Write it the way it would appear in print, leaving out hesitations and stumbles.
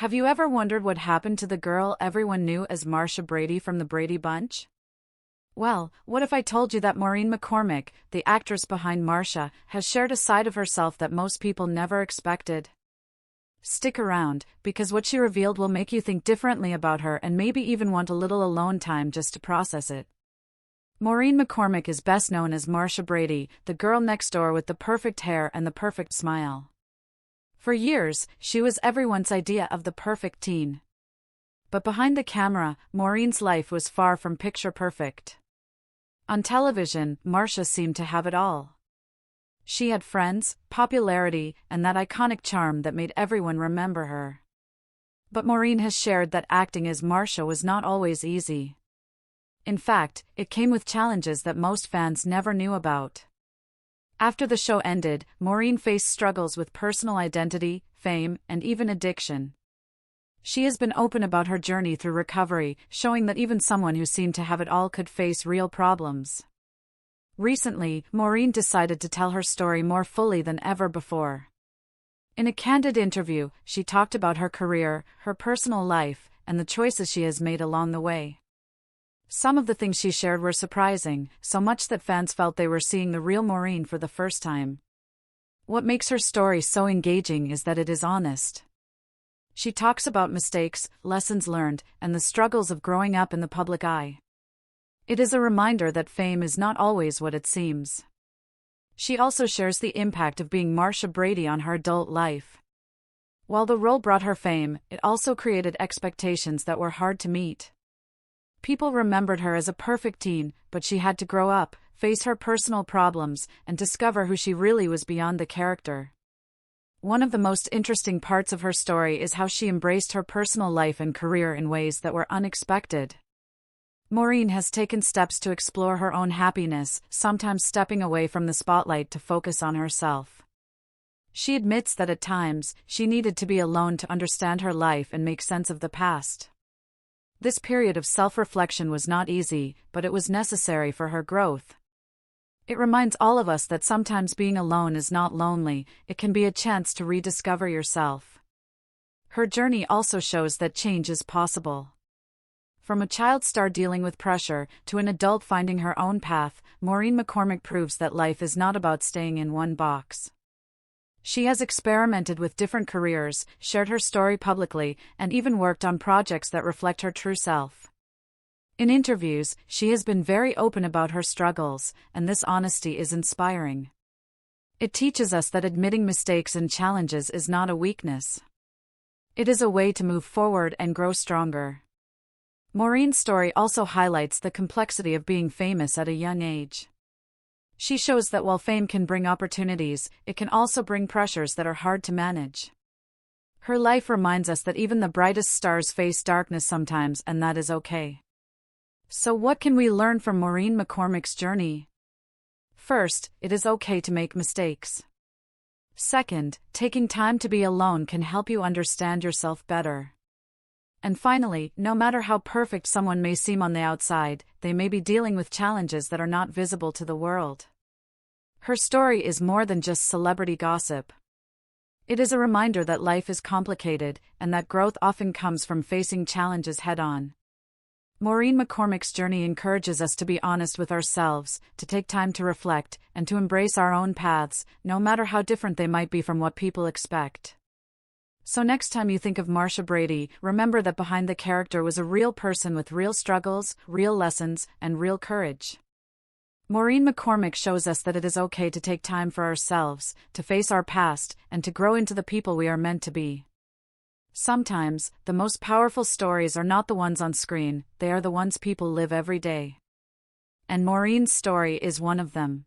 Have you ever wondered what happened to the girl everyone knew as Marcia Brady from the Brady Bunch? Well, what if I told you that Maureen McCormick, the actress behind Marcia, has shared a side of herself that most people never expected? Stick around, because what she revealed will make you think differently about her and maybe even want a little alone time just to process it. Maureen McCormick is best known as Marcia Brady, the girl next door with the perfect hair and the perfect smile. For years, she was everyone's idea of the perfect teen. But behind the camera, Maureen's life was far from picture perfect. On television, Marcia seemed to have it all. She had friends, popularity, and that iconic charm that made everyone remember her. But Maureen has shared that acting as Marcia was not always easy. In fact, it came with challenges that most fans never knew about. After the show ended, Maureen faced struggles with personal identity, fame, and even addiction. She has been open about her journey through recovery, showing that even someone who seemed to have it all could face real problems. Recently, Maureen decided to tell her story more fully than ever before. In a Candid interview, she talked about her career, her personal life, and the choices she has made along the way. Some of the things she shared were surprising, so much that fans felt they were seeing the real Maureen for the first time. What makes her story so engaging is that it is honest. She talks about mistakes, lessons learned, and the struggles of growing up in the public eye. It is a reminder that fame is not always what it seems. She also shares the impact of being Marcia Brady on her adult life. While the role brought her fame, it also created expectations that were hard to meet. People remembered her as a perfect teen, but she had to grow up, face her personal problems, and discover who she really was beyond the character. One of the most interesting parts of her story is how she embraced her personal life and career in ways that were unexpected. Maureen has taken steps to explore her own happiness, sometimes stepping away from the spotlight to focus on herself. She admits that at times, she needed to be alone to understand her life and make sense of the past. This period of self-reflection was not easy, but it was necessary for her growth. It reminds all of us that sometimes being alone is not lonely, it can be a chance to rediscover yourself. Her journey also shows that change is possible. From a child star dealing with pressure, to an adult finding her own path, Maureen McCormick proves that life is not about staying in one box. She has experimented with different careers, shared her story publicly, and even worked on projects that reflect her true self. In interviews, she has been very open about her struggles, and this honesty is inspiring. It teaches us that admitting mistakes and challenges is not a weakness. It is a way to move forward and grow stronger. Maureen's story also highlights the complexity of being famous at a young age. She shows that while fame can bring opportunities, it can also bring pressures that are hard to manage. Her life reminds us that even the brightest stars face darkness sometimes, and that is okay. So what can we learn from Maureen McCormick's journey? First, it is okay to make mistakes. Second, taking time to be alone can help you understand yourself better. And finally, no matter how perfect someone may seem on the outside, they may be dealing with challenges that are not visible to the world. Her story is more than just celebrity gossip. It is a reminder that life is complicated, and that growth often comes from facing challenges head-on. Maureen McCormick's journey encourages us to be honest with ourselves, to take time to reflect, and to embrace our own paths, no matter how different they might be from what people expect. So next time you think of Marcia Brady, remember that behind the character was a real person with real struggles, real lessons, and real courage. Maureen McCormick shows us that it is okay to take time for ourselves, to face our past, and to grow into the people we are meant to be. Sometimes, the most powerful stories are not the ones on screen, they are the ones people live every day. And Maureen's story is one of them.